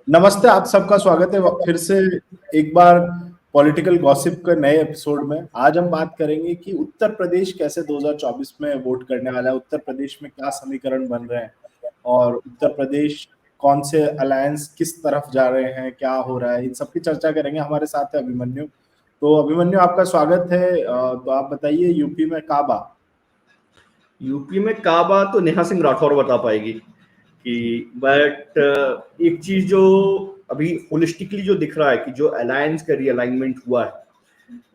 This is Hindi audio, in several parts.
नमस्ते, आप सबका स्वागत है फिर से एक बार पॉलिटिकल गॉसिप के नए एपिसोड में। आज हम बात करेंगे कि उत्तर प्रदेश कैसे 2024 में वोट करने वाला है, उत्तर प्रदेश में क्या समीकरण बन रहे हैं और उत्तर प्रदेश कौन से अलायंस किस तरफ जा रहे हैं, क्या हो रहा है, इन सब की चर्चा करेंगे। हमारे साथ है अभिमन्यु। तो अभिमन्यु, आपका स्वागत है। तो आप बताइए, यूपी में काबा। यूपी में काबा तो नेहा सिंह राठौर बता पाएगी कि बट एक चीज जो अभी होलिस्टिकली जो दिख रहा है कि जो अलायंस का रीअलाइनमेंट हुआ है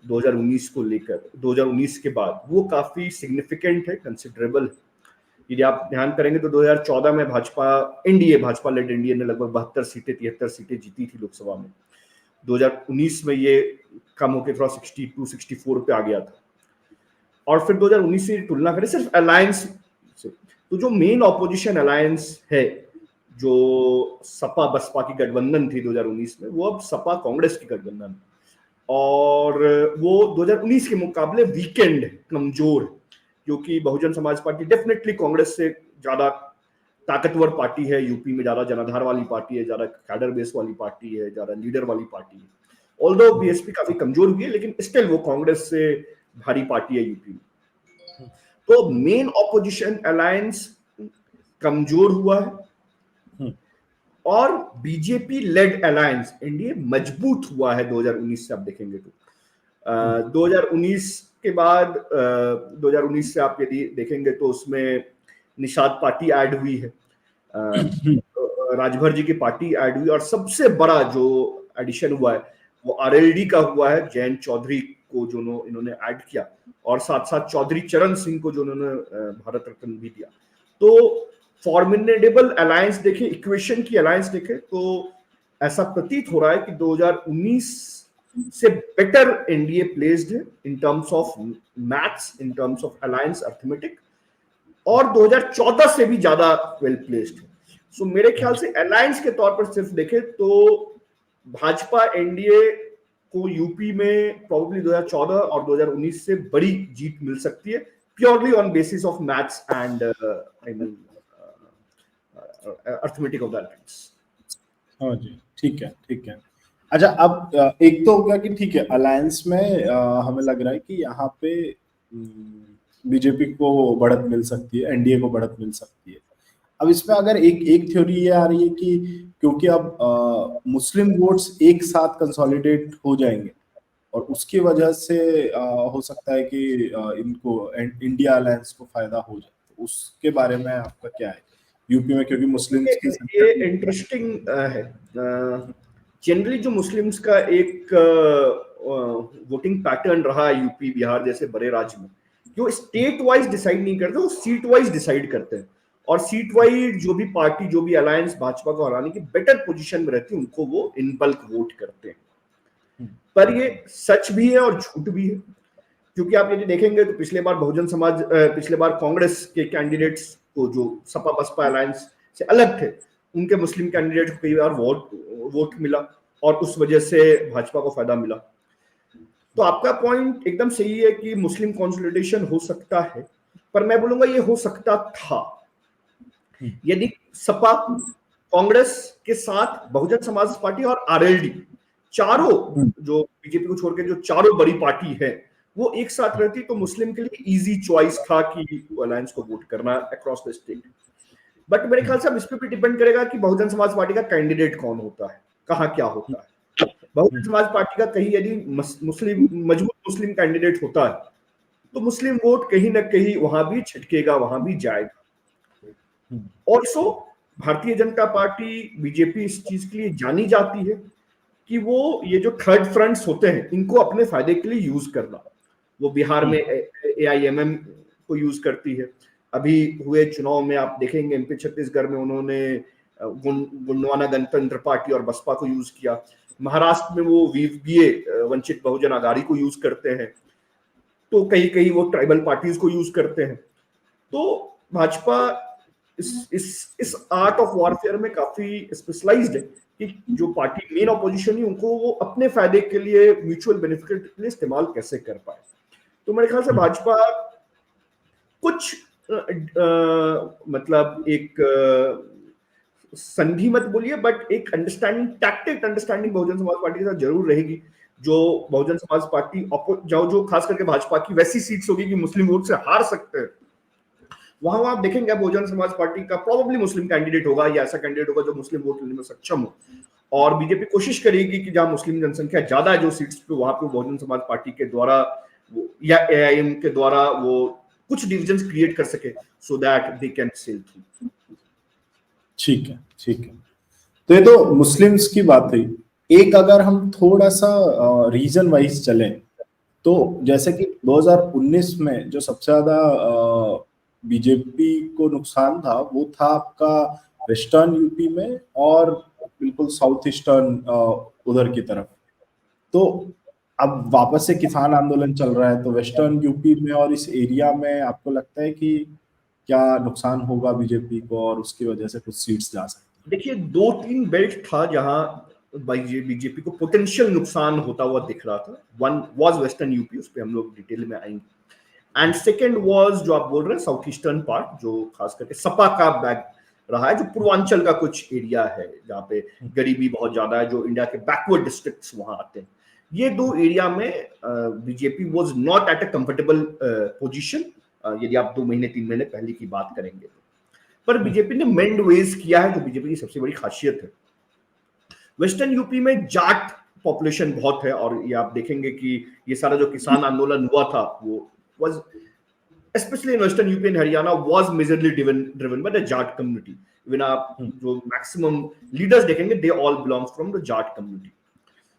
2019 को लेकर 2019 के बाद वो काफी सिग्निफिकेंट है, कंसिडरेबल है। यदि आप ध्यान करेंगे तो 2014 में भाजपा लेड एनडीए ने लगभग 72 सीटें 73 सीटें जीती थी लोकसभा में। 2019 में ये कम होकर थोड़ा 62 64 पे आ गया था। और फिर 2019 से तुलना करें सिर्फ अलायंस से, तो जो मेन ऑपोजिशन अलायंस है, जो सपा बसपा की गठबंधन थी 2019 में, वो अब सपा कांग्रेस की गठबंधन, और वो 2019 के मुकाबले वीकेंड कमजोर, क्योंकि बहुजन समाज पार्टी डेफिनेटली कांग्रेस से ज्यादा ताकतवर पार्टी है, यूपी में ज्यादा जनाधार वाली पार्टी है, ज्यादा कैडर बेस वाली पार्टी है, ज्यादा लीडर वाली पार्टी है। ऑल्दो बीएसपी काफी कमजोर हुई है, लेकिन स्टिल वो कांग्रेस से भारी पार्टी है यूपी में। तो मेन ऑपोजिशन अलायंस कमजोर हुआ है और बीजेपी लेड अलायंस एनडीए मजबूत हुआ है 2019 से। आप देखेंगे तो 2019 के बाद 2019 से आप यदि देखेंगे तो उसमें निषाद पार्टी ऐड हुई है, राजभर जी की पार्टी ऐड हुई, और सबसे बड़ा जो एडिशन हुआ है वो आरएलडी का हुआ है, जयंत चौधरी को जो इन्होंने ऐड किया, और साथ साथ चौधरी चरण सिंह को जो उन्होंने भारत रत्न भी दिया। तो फॉर्मिडेबल अलायंस देखे, इक्वेशन की अलायंस देखे तो ऐसा प्रतीत हो रहा है कि 2019 से बेटर एनडीए प्लेस्ड है in terms of maths, in terms of alliance arithmetic, और 2014 से भी ज्यादा वेल प्लेस्ड है। सो मेरे ख्याल से अलायंस के तौर पर सिर्फ देखे तो भाजपा एनडीए को यूपी में प्रोबेबली 2014 और 2019 से बड़ी जीत मिल सकती है, purely on basis of maths and I mean arithmetic of that. हाँ जी, ठीक है, ठीक है। अच्छा, अब एक तो हो गया कि ठीक है, अलायंस में हमें लग रहा है कि यहाँ पे बीजेपी को बढ़त मिल सकती है, एनडीए को बढ़त मिल सकती है। अब इसमें अगर एक एक थ्योरी ये आ रही है कि क्योंकि अब मुस्लिम वोट्स एक साथ कंसोलिडेट हो जाएंगे और उसकी वजह से हो सकता है कि इनको इंडिया अलायंस को फायदा हो जाए। तो उसके बारे में आपका क्या है यूपी में, क्योंकि मुस्लिम्स की संख्या ये इंटरेस्टिंग है। जनरली जो मुस्लिम्स का एक वोटिंग पैटर्न रहा है यूपी बिहार जैसे बड़े राज्य में, जो स्टेट वाइज डिसाइड नहीं करते, वो सीट वाइज डिसाइड करते हैं, और सीट वाइज जो भी पार्टी, जो भी अलायंस भाजपा को हराने की बेटर पोजीशन में रहती है, उनको वो इन बल्क वोट करते हैं। पर ये सच भी है और झूठ भी है, क्योंकि आप यदि देखेंगे तो पिछले बार पिछले बार कांग्रेस के कैंडिडेट्स को, जो सपा बसपा अलायंस से अलग थे, उनके मुस्लिम कैंडिडेट को कई बार वोट मिला, और उस वजह से भाजपा को फायदा मिला। तो आपका पॉइंट एकदम सही है कि मुस्लिम कंसोलिडेशन हो सकता है, पर मैं बोलूंगा ये हो सकता था यदि सपा, कांग्रेस के साथ बहुजन समाज पार्टी और आरएलडी, चारों जो बीजेपी को छोड़ के जो चारों बड़ी पार्टी है, वो एक साथ रहती तो मुस्लिम के लिए इजी चॉइस था कि अलायंस को वोट करना अक्रॉस द स्टेट। बट मेरे ख्याल से अब इस पे भी डिपेंड करेगा कि बहुजन समाज पार्टी का कैंडिडेट कौन होता है, कहाँ क्या होता है। बहुजन समाज पार्टी का कहीं यदि मजबूत मुस्लिम कैंडिडेट होता है तो मुस्लिम वोट कहीं ना कहीं वहां भी छिटकेगा, वहां भी जाएगा। Also Bharatiya Janata party, BJP इस चीज के लिए जानी जाती है कि वो ये जो थर्ड फ्रंट्स होते हैं, इनको अपने फायदे के लिए यूज करना। वो बिहार में एआईएमएम को यूज करती है, अभी हुए चुनाव में आप देखेंगे एमपी छत्तीसगढ़ में उन्होंने गुंडवाना गणतंत्र पार्टी और बसपा को यूज किया, महाराष्ट्र में वो वीवीए वंचित बहुजन आघाड़ी को यूज करते हैं, तो कहीं कहीं वो ट्राइबल पार्टीज को यूज करते हैं। तो भाजपा इस आर्ट ऑफ वॉरफेयर में काफी स्पेशलाइज्ड है कि जो पार्टी मेन ऑपोजिशन है उनको वो अपने फायदे के लिए, म्यूचुअल बेनिफिट के लिए इस्तेमाल कैसे कर पाए। तो मेरे ख्याल से भाजपा कुछ मतलब एक संधि मत बोलिए, बट एक understanding, tactic understanding Bahujan Samaj party के साथ जरूर रहेगी। जो बहुजन समाज पार्टी जो खास करके भाजपा की वैसी सीट्स होगी कि मुस्लिम वोट से हार सकते हैं, वहां आप देखेंगे बहुजन समाज पार्टी का प्रोबेबली मुस्लिम कैंडिडेट होगा, या ऐसा कैंडिडेट होगा जो मुस्लिम वोट लेने में सक्षम हो। और बीजेपी कोशिश करेगी कि जहां मुस्लिम जनसंख्या ज्यादा है जो सीट्स पे, वहां पे बहुजन समाज पार्टी के द्वारा या एआईएम के द्वारा वो कुछ डिविजन्स क्रिएट कर सके, so that they can sell through. ठीक है, ठीक है। तो ये तो मुस्लिम्स की बात हुई। एक अगर हम थोड़ा सा रीजन वाइज चलें, तो जैसे कि 2019 में जो सबसे ज्यादा बीजेपी को नुकसान था, वो था आपका वेस्टर्न यूपी में और बिल्कुल साउथ ईस्टर्न उधर की तरफ। तो अब वापस से किसान आंदोलन चल रहा है, तो वेस्टर्न यूपी में और इस एरिया में आपको लगता है कि क्या नुकसान होगा बीजेपी को और उसकी वजह से कुछ सीट्स जा सकती देखिए, 2-3 बेल्ट था जहां बीजेपी को पोटेंशियल नुकसान होता हुआ दिख रहा था। वन वाज वेस्टर्न यूपी, उस पर हम लोग डिटेल में आएंगे। एंड सेकेंड वाज जो आप बोल रहे हैं साउथ ईस्टर्न पार्ट, जो खास करके सपा का बैक रहा है, जो पूर्वांचल का कुछ एरिया है जहाँ पे गरीबी बहुत ज्यादा है, जो इंडिया के बैकवर्ड डिस्ट्रिक्ट्स वहां आते हैं। ये दो एरिया में BJP was not at a comfortable position, यदि आप 2 महीने 3 महीने पहले की बात करेंगे तो। पर बीजेपी ने मेंड वेज किया है, जो बीजेपी की सबसे बड़ी खासियत है। वेस्टर्न यूपी में जाट पॉपुलेशन बहुत है, और ये आप देखेंगे कि ये सारा जो किसान आंदोलन हुआ था, वो was especially in western UP and Haryana was majorly driven by the Jat community. Even आप जो maximum leaders देखेंगे, they all belongs from the Jat community.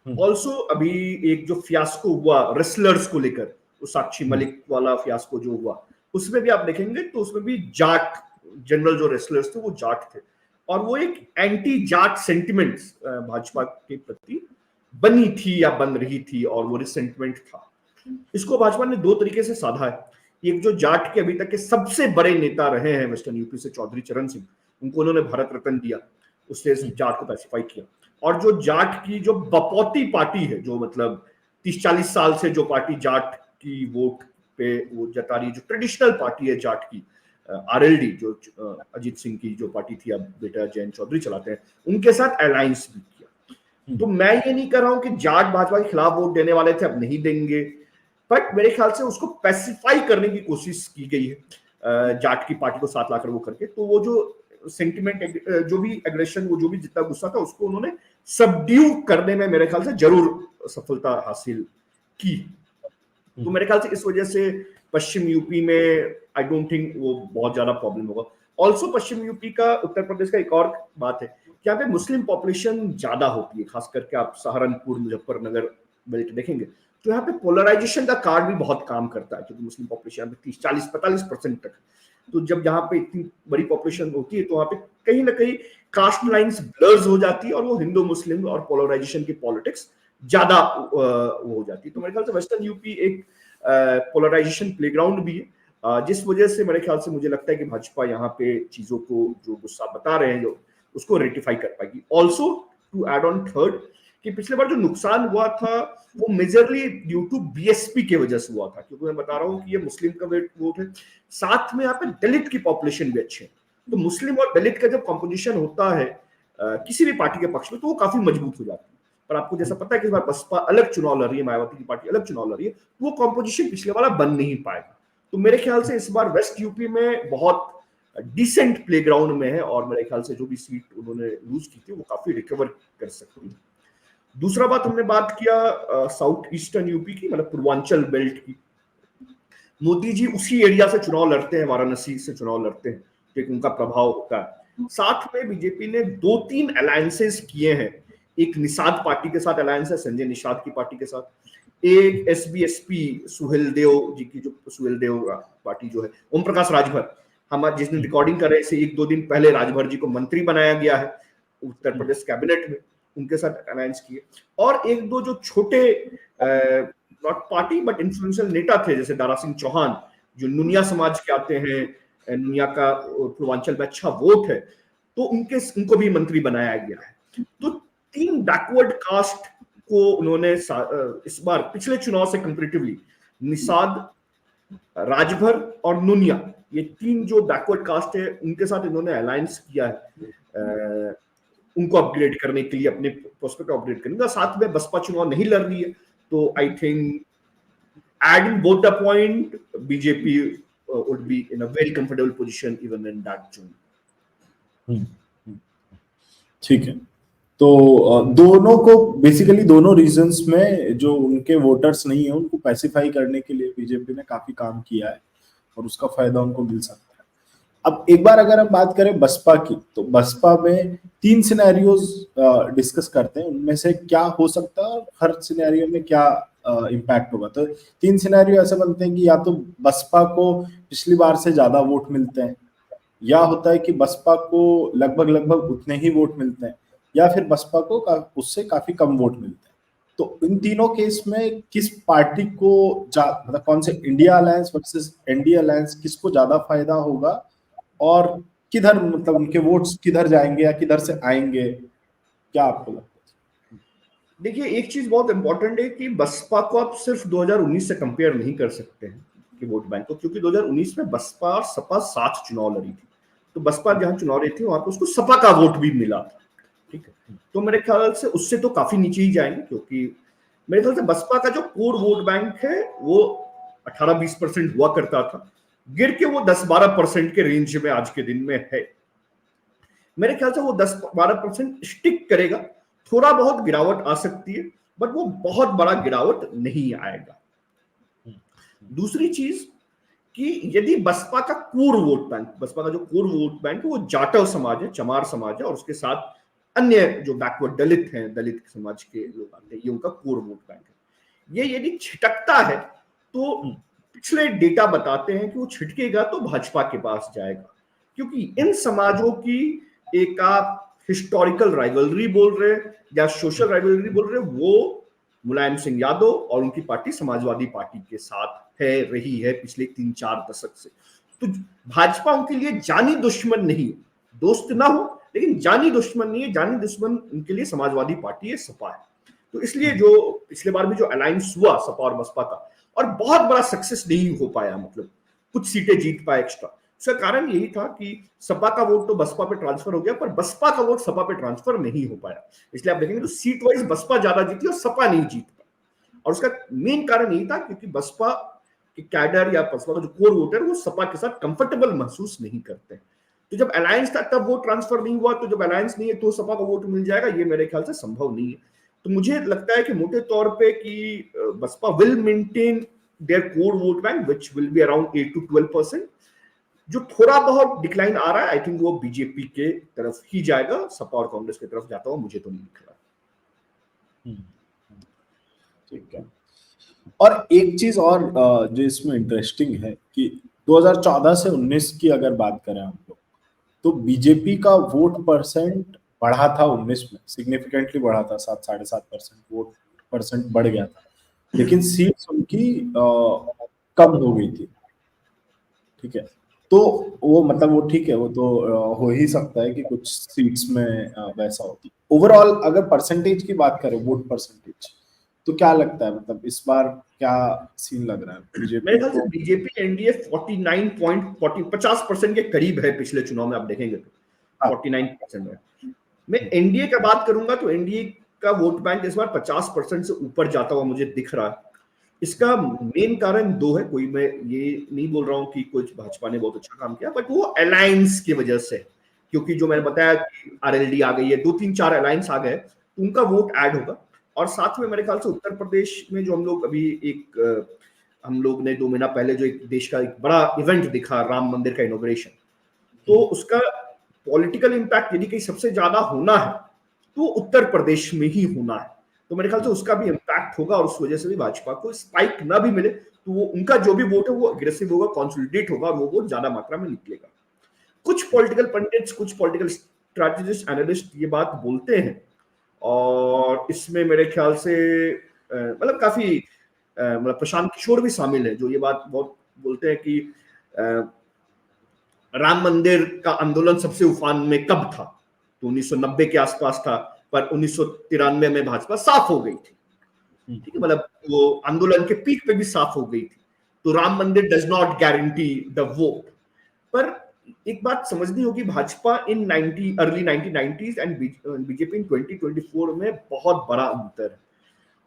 Also अभी एक जो फियास्को हुआ रेसलर्स को लेकर, वो साक्षी मलिक वाला फियास्को जो हुआ, उसमें भी आप देखेंगे तो उसमें भी जाट जनरल जो रेसलर्स थे वो जाट थे, और वो एक एंटी जाट सेंटिमेंट्स भाजपा के प्रति बनी थी या बन रही थी, और वो रिसेंटमेंट था। इसको भाजपा ने 2 तरीके से साधा है। एक जो जाट के अभी तक के सबसे बड़े नेता रहे हैं वेस्टर्न यूपी से, चौधरी चरण सिंह, उनको उन्होंने भारत रत्न दिया, उससे जाट को पैसिफाई किया। और जो जाट की जो बपौती पार्टी है, जो मतलब 30-40 साल से जो पार्टी जाट की वोट पे वो जता रही है, जो ट्रेडिशनल पार्टी है जाट की, आरएलडी, जो अजीत सिंह की जो पार्टी थी, अब बेटा जयंत चौधरी चलाते हैं, उनके साथ अलायंस भी किया। तो मैं ये नहीं कर रहा हूं कि जाट भाजपा के खिलाफ वोट देने वाले थे अब नहीं देंगे, बट मेरे ख्याल से उसको पैसिफाई करने की कोशिश की गई है जाट की पार्टी को साथ लाकर वो करके। तो वो जो सेंटिमेंट, जो भी एग्रेशन, वो जो भी जितना गुस्सा था, उसको उन्होंने सबड्यू करने में मेरे ख्याल से जरूर सफलता हासिल की। तो मेरे ख्याल से इस वजह से पश्चिम यूपी में आई डोंट थिंक वो बहुत ज्यादा प्रॉब्लम होगा। ऑल्सो पश्चिम यूपी का, उत्तर प्रदेश का एक और बात है कि यहाँ पे मुस्लिम पॉपुलेशन ज्यादा होती है, खास करके आप सहारनपुर, मुजफ्फरनगर बेल्ट देखेंगे तो यहाँ पे पोलराइजेशन का कार्ड भी बहुत काम करता है, क्योंकि मुस्लिम पॉपुलेशन में 30-40-45% तक। तो जब यहाँ पे इतनी बड़ी पॉपुलेशन होती है, तो वहाँ पे कहीं ना कहीं कास्ट लाइंस ब्लर्स हो जाती है, और वो हिंदू मुस्लिम और पोलराइजेशन की पॉलिटिक्स ज्यादा वो हो जाती है। तो मेरे ख्याल से वेस्टर्न यूपी एक पोलराइजेशन प्लेग्राउंड भी है, जिस वजह से मेरे ख्याल से मुझे लगता है कि भाजपा यहाँ पे चीजों को जो गुस्सा बता रहे हैं, जो उसको रेटिफाई कर पाएगी। Also to add on third, कि पिछले बार जो नुकसान हुआ था वो मेजरली ड्यू टू बीएसपी की वजह से हुआ था, क्योंकि मैं बता रहा हूँ कि ये मुस्लिम का वोट है, साथ में यहाँ पे दलित की पॉपुलेशन भी अच्छी है। तो मुस्लिम और दलित का जब कॉम्पोजिशन होता है किसी भी पार्टी के पक्ष में, तो वो काफी मजबूत हो जाती है। पर आपको जैसा पता है कि इस बार बसपा अलग चुनाव लड़ रही है, मायावती की पार्टी अलग चुनाव लड़ रही है, तो वो कॉम्पोजिशन पिछले वाला बन नहीं पाएगा। तो मेरे ख्याल से इस बार वेस्ट यूपी में बहुत डिसेंट प्लेग्राउंड में है, और मेरे ख्याल से जो भी सीट उन्होंने लूज की थी वो काफी रिकवर कर सकती है। दूसरा बात, हमने बात किया साउथ ईस्टर्न यूपी की, मतलब पूर्वांचल बेल्ट की। मोदी जी उसी एरिया से चुनाव लड़ते हैं, वाराणसी से चुनाव लड़ते हैं, क्योंकि उनका प्रभाव होता है। साथ में बीजेपी ने 2-3 अलायंसेस किए हैं। एक निषाद पार्टी के साथ अलायंस है, संजय निषाद की पार्टी के साथ। एक एसबीएसपी सुहेलदेव जी की, जो सुहेलदेव पार्टी जो है, ओम प्रकाश राजभर, हम जिस दिन रिकॉर्डिंग कर रहे हैं, 1-2 दिन पहले राजभर जी को मंत्री बनाया गया है उत्तर प्रदेश कैबिनेट में, उनके साथ अलायंस किए। और 1-2 जो छोटे नॉट पार्टी बट इन्फ्लुएंशियल नेता थे, जैसे दारा सिंह चौहान, जो नुनिया समाज के आते हैं, नुनिया का पूर्वांचल में अच्छा वोट है, तो उनको भी मंत्री बनाया गया है। तो 3 बैकवर्ड कास्ट को उन्होंने इस बार पिछले चुनाव से कंपैरेटिवली, निषाद, राजभर और नुनिया, ये 3 जो बैकवर्ड कास्ट है उनके साथ इन्होंने अलायंस किया है उनको अपग्रेड करने के लिए, अपने प्रोस्पेक्ट अपग्रेड करने का। साथ में बसपा चुनाव नहीं लड़ रही है, तो I think adding both the point, BJP would be in a very comfortable position even in that zone. ठीक है, तो दोनों को बेसिकली दोनों रीजन्स में जो उनके वोटर्स नहीं है उनको पैसिफाई करने के लिए बीजेपी ने काफी काम किया है और उसका फायदा उनको मिल सकता है। अब एक बार अगर हम बात करें बसपा की, तो बसपा में 3 सिनेरियोज डिस्कस करते हैं, उनमें से क्या हो सकता है, हर सिनेरियो में क्या इम्पैक्ट होगा। तो 3 सिनेरियो ऐसे बनते हैं कि या तो बसपा को पिछली बार से ज्यादा वोट मिलते हैं, या होता है कि बसपा को लगभग उतने ही वोट मिलते हैं, या फिर बसपा को उससे काफी कम वोट मिलते हैं। तो इन तीनों केस में किस पार्टी को मतलब कौन से India alliance versus NDA alliance किसको ज्यादा फायदा होगा, और किधर मतलब उनके वोट्स किधर जाएंगे या किधर से आएंगे, क्या आपको लगता है? देखिए, एक चीज बहुत इंपॉर्टेंट है कि बसपा को आप सिर्फ 2019 से कंपेयर नहीं कर सकते हैं कि वोट बैंक को, क्योंकि 2019 में बसपा और सपा साथ चुनाव लड़ी थी। तो बसपा जहां चुनाव लड़ी थी वहां पर उसको सपा का वोट भी मिला था, ठीक है। तो मेरे ख्याल से उससे तो काफी नीचे ही जाएंगे, क्योंकि मेरे ख्याल से बसपा का जो कोर वोट बैंक है वो 18-20% हुआ करता था, गिर के वो 10-12% के रेंज में आज के दिन में है। मेरे ख्याल से वो 10-12% स्टिक करेगा, थोड़ा बहुत गिरावट आ सकती है, बट वो बहुत बड़ा गिरावट नहीं आएगा। दूसरी चीज कि यदि बसपा का कोर वोट बैंक, बसपा का जो कोर वोट बैंक है वो जाटव समाज है, चमार समाज है, और उसके साथ अन्य जो बैकवर्ड दलित हैं, दलित समाज के लोग आते हैं, ये उनका कोर वोट बैंक है। ये यदि छिटकता है तो पिछले डेटा बताते हैं कि वो छिटकेगा तो भाजपा के पास जाएगा, क्योंकि इन समाजों की एक आप हिस्टोरिकल राइवलरी बोल रहे या सोशल राइवलरी बोल रहे, वो मुलायम सिंह यादव और उनकी पार्टी समाजवादी पार्टी के साथ है, रही है पिछले 3-4 दशक से। तो भाजपा उनके लिए जानी दुश्मन नहीं, दोस्त ना हो लेकिन जानी दुश्मन नहीं है। जानी दुश्मन उनके लिए समाजवादी पार्टी है, सपा है। तो इसलिए जो पिछले बार भी जो अलायंस हुआ सपा और बसपा का, और बहुत बड़ा सक्सेस नहीं हो पाया, मतलब कुछ सीटें जीत पाए एक्स्ट्रा, उसका कारण यही था कि सपा का वोट तो बसपा पे ट्रांसफर हो गया, पर बसपा का वोट सपा पे ट्रांसफर नहीं हो पाया। इसलिए आप देखेंगे तो सीट वाइज बसपा ज्यादा जीती और सपा नहीं जीत पाई, और उसका मेन कारण यही था क्योंकि बसपा के कैडर या बसपा का जो कोर वोटर वो सपा के साथ कंफर्टेबल महसूस नहीं करते। तो जब अलायंस था तब वोट ट्रांसफर नहीं हुआ, तो जब अलायंस नहीं है तो सपा का वोट मिल जाएगा, ये मेरे ख्याल से संभव नहीं है। तो मुझे लगता है कि मोटे तौर पे कि Basapa will maintain their core vote bank which will be around 8 to 12%। जो थोड़ा बहुत डिक्लाइन आ रहा है आई थिंक वो बीजेपी के तरफ ही जाएगा, सपा और कांग्रेस की तरफ जाता हुआ मुझे तो नहीं दिख रहा। ठीक है। और एक चीज और जो इसमें इंटरेस्टिंग है कि 2014 से 19 की अगर बात करें हम लोग, तो बीजेपी का वोट परसेंट बढ़ा था 19 में, सिग्निफिकेंटली बढ़ा था, 7-7.5% वोट परसेंट बढ़ गया था, लेकिन सीट्स उनकी कम हो गई थी। ठीक है, तो वो मतलब वो ठीक है, वो तो हो ही सकता है कि कुछ सीट्स में वैसा होती। ओवरऑल अगर परसेंटेज की बात करें, वोट परसेंटेज, तो क्या लगता है, मतलब इस बार क्या सीन लग रहा है बीजेपी? मेरे ख्याल से बीजेपी एनडीए 50% के करीब है पिछले चुनाव में, आप देखेंगे तो 49% है। मैं एनडीए का बात करूंगा तो एनडीए का वोट बैंक इस बार 50% से ऊपर जाता हुआ मुझे दिख रहा है। इसका मेन कारण 2 है, कोई मैं ये नहीं बोल रहा हूं कि कुछ भाजपा ने बहुत अच्छा काम किया, बट वो अलायंस की वजह से, क्योंकि जो मैंने बताया कि आरएलडी आ गई है, 2-3-4 अलायंस आ गए, उनका वोट ऐड होगा। और साथ में मेरे ख्याल से उत्तर प्रदेश में जो हम लोग अभी हम लोग ने 2 महीना पहले जो एक देश का एक बड़ा इवेंट दिखा, राम मंदिर का इनॉग्रेशन, तो उसका पॉलिटिकल इम्पैक्ट यदि कहीं सबसे ज्यादा होना है तो उत्तर प्रदेश में ही होना है। तो मेरे ख्याल से उसका भी इम्पैक्ट होगा, और उस वजह से भी भाजपा को स्पाइक ना भी मिले तो वो उनका जो भी वोट है वो अग्रेसिव होगा, कंसोलिडेट होगा, और वो वोट ज्यादा मात्रा में निकलेगा। कुछ पॉलिटिकल पंडित्स, कुछ पॉलिटिकल स्ट्रैटेजिस्ट, एनालिस्ट ये बात बोलते हैं, और इसमें मेरे ख्याल से मतलब काफी मतलब प्रशांत किशोर भी शामिल है, जो ये बात बहुत बोलते हैं कि राम मंदिर का आंदोलन सबसे उफान में कब था, तो 1990 के आसपास था, पर 1993 में भाजपा साफ हो गई थी। ठीक है, मतलब वो आंदोलन के पीक पे भी साफ हो गई थी। तो राम मंदिर does not guarantee the vote, पर एक बात समझनी होगी, Bhajpa in early 1990s and BJP in 2024 में बहुत बड़ा अंतर है।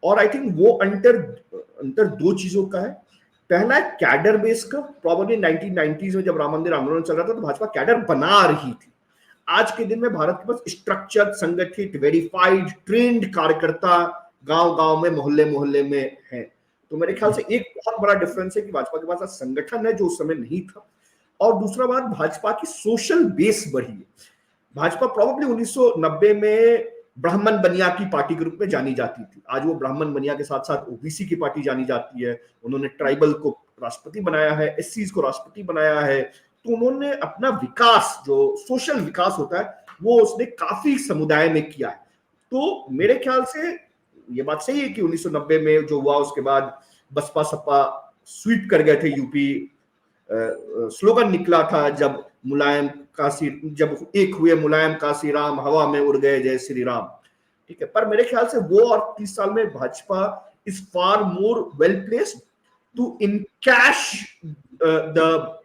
और आई थिंक वो अंतर दो चीजों का है। पहला है कैडर बेस का। प्रॉब्लली 1990s में जब राम मंदिर आंदोलन चल रहा था तो भाजपा कैडर बना रही थी। आज के दिन में भारत के पास स्ट्रक्चर्ड, संगठित, वेरीफाइड, ट्रेंड कार्यकर्ता गांव गांव में, मोहल्ले मोहल्ले में है। तो मेरे ख्याल से एक बहुत बड़ा डिफरेंस है कि भाजपा के पास आज संगठन है जो उस समय नहीं था। और दूसरा बात, भाजपा की सोशल बेस बढ़ी है। भाजपा प्रॉब्लली 1990 में ब्राह्मण बनिया की पार्टी के रूप में जानी जाती थी। आज वो ब्राह्मण बनिया के साथ साथ ओबीसी की पार्टी जानी जाती है। उन्होंने ट्राइबल को राष्ट्रपति बनाया है, एससीज को राष्ट्रपति बनाया है। तो उन्होंने अपना विकास, जो सोशल विकास होता है, वो उसने काफी समुदाय में किया है। तो मेरे ख्याल से ये बात सही है कि 1990 में जो हुआ उसके बाद बसपा सपा स्वीप कर गए थे यूपी। स्लोगन निकला था जब जब एक हुए मुलायम काशी राम, हवा में उड़ गए जय श्री राम। ठीक है, पर मेरे ख्याल से वो और 30 साल में Bhajapa is far more well placed to encash the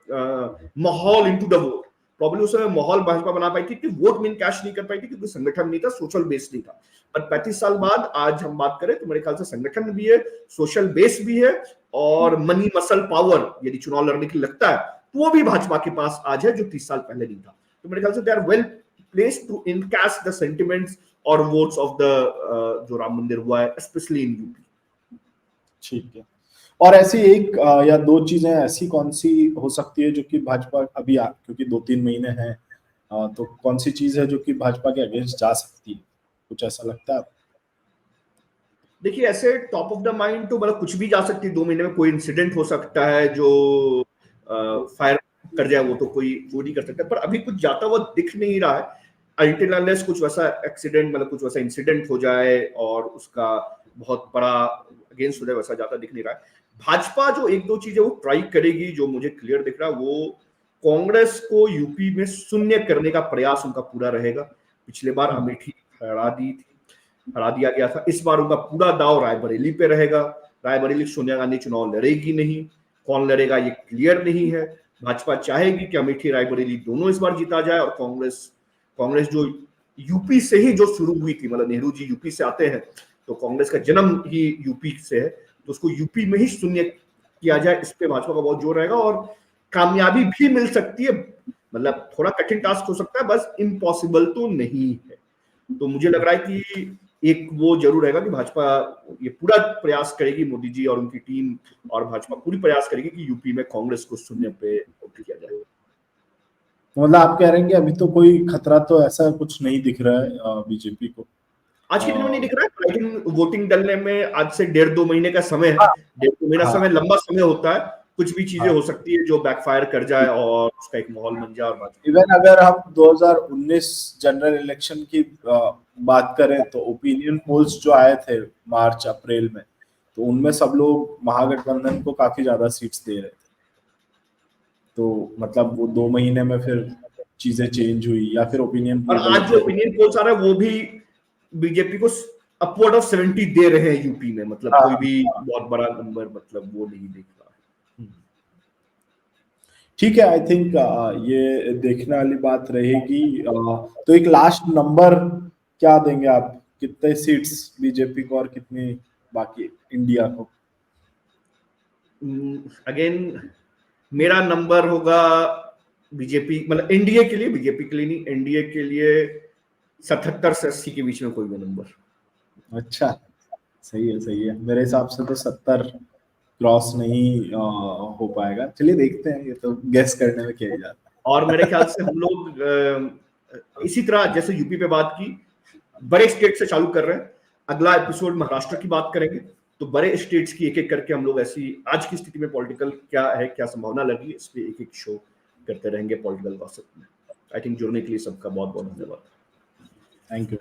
माहौल इनटू द वोट। प्रॉब्लम उस समय माहौल भाजपा बना पाई थी कि वोट में कैश नहीं कर पाई थी क्योंकि संगठन नहीं था, सोशल बेस नहीं था। पर 35 साल बाद आज हम बात करें तो मेरे ख्याल से संगठन भी है, सोशल बेस भी है, और मनी मसल पावर यदि चुनाव लड़ने के लिए लगता है तो वो भी भाजपा के पास आज है, जो 30 साल पहले नहीं था। तो मेरे ख्याल से they are well placed to encash the sentiments और वोट्स ऑफ द जो राम मंदिर हुआ है, स्पेशली इन यूपी। ठीक है। और ऐसी एक या दो चीजें ऐसी कौन सी हो सकती है जो कि भाजपा अभी क्योंकि 2-3 महीने हैं, तो कौन सी चीज है जो कि भाजपा के अगेंस्ट जा सकती है? कुछ ऐसा लगता है? देखिए, ऐसे टॉप ऑफ द माइंड तो मतलब कुछ भी जा सकती है। 2 महीने में कोई इंसिडेंट हो सकता है जो फायर कर जाए, वो तो कोई वो नहीं कर सकता। पर अभी कुछ जाता हुआ दिख नहीं रहा है, अनटिल अनलेस कुछ वैसा एक्सीडेंट, मतलब कुछ वैसा इंसिडेंट हो जाए और उसका बहुत बड़ा अगेंस्ट हो जाए, वैसा जाता दिख नहीं रहा है। भाजपा जो एक दो चीजें वो ट्राई करेगी, जो मुझे क्लियर दिख रहा है, वो कांग्रेस को यूपी में शून्य करने का प्रयास उनका पूरा रहेगा। पिछले बार अमेठी हरा दिया गया था। इस बार उनका पूरा दाव रायबरेली पे रहेगा। रायबरेली सोनिया गांधी चुनाव लड़ेगी नहीं, कौन लड़ेगा ये क्लियर नहीं है। भाजपा चाहेगी कि अमेठी रायबरेली दोनों इस बार जीता जाए, और कांग्रेस जो यूपी से ही जो शुरू हुई थी, मतलब नेहरू जी यूपी से आते हैं, तो कांग्रेस का जन्म ही यूपी से है, तो उसको यूपी में ही शून्य किया जाए, इस पे भाजपा का बहुत जोर रहेगा। और कामयाबी भी मिल सकती है, मतलब थोड़ा कठिन टास्क हो सकता है, बस इम्पॉसिबल तो नहीं है। तो मुझे लग रहा है कि एक वो जरूर रहेगा कि भाजपा ये पूरा प्रयास करेगी, मोदी जी और उनकी टीम और भाजपा पूरी प्रयास करेगी कि यूपी में कांग्रेस को शून्य पे वोट किया जाए। मतलब आप कह रहे हैं कि अभी तो कोई खतरा तो ऐसा कुछ नहीं दिख रहा है बीजेपी को? आज के दिन में नहीं दिख रहा है, लेकिन वोटिंग डलने में आज से 1.5-2 महीने का समय है। हाँ, 1.5-2 महीना हाँ, समय लंबा समय होता है। कुछ भी चीजें हाँ। हो सकती है जो बैकफायर कर जाए और उसका एक माहौल बन जाए। और इवन अगर हम 2019 जनरल इलेक्शन की बात करें तो ओपिनियन पोल्स जो आए थे मार्च अप्रैल में, तो उनमें सब लोग महागठबंधन को काफी ज्यादा सीट्स दे रहे थे। तो मतलब वो 2 महीने में फिर चीजें चेंज हुई या फिर ओपिनियन और पोल आज गलत जो है? ओपिनियन पोल्स आ रहा है वो भी बीजेपी को अपवर्ड ऑफ 70 दे रहे हैं यूपी में। मतलब हाँ, कोई भी हाँ। बहुत बड़ा नंबर मतलब वो नहीं दिख रहा है। ठीक है, आई थिंक ये देखने वाली बात रहेगी। तो एक लास्ट नंबर क्या देंगे आप? कितने सीट्स बीजेपी को और कितनी बाकी इंडिया को? अगेन मेरा नंबर होगा बीजेपी, मतलब एनडीए के लिए, बीजेपी के लिए नहीं, एनडीए के लिए 77 से 80 के बीच में कोई भी नंबर। अच्छा, सही है, सही है। मेरे हिसाब से तो 70 क्रॉस नहीं हो पाएगा। चलिए देखते हैं, ये तो गेस करने में किया जाता है। और मेरे ख्याल से हम लोग इसी तरह जैसे यूपी पे बात की, बड़े स्टेट से चालू कर रहे हैं। अगला एपिसोड महाराष्ट्र की बात करेंगे, तो बड़े स्टेट्स की एक एक करके हम लोग ऐसी आज की स्थिति में पॉलिटिकल क्या है, क्या संभावना लगी, इस पे एक एक शो करते रहेंगे पॉलिटिकल गॉसिप में। आई थिंक जुड़ने के लिए सबका बहुत बहुत धन्यवाद। Thank you.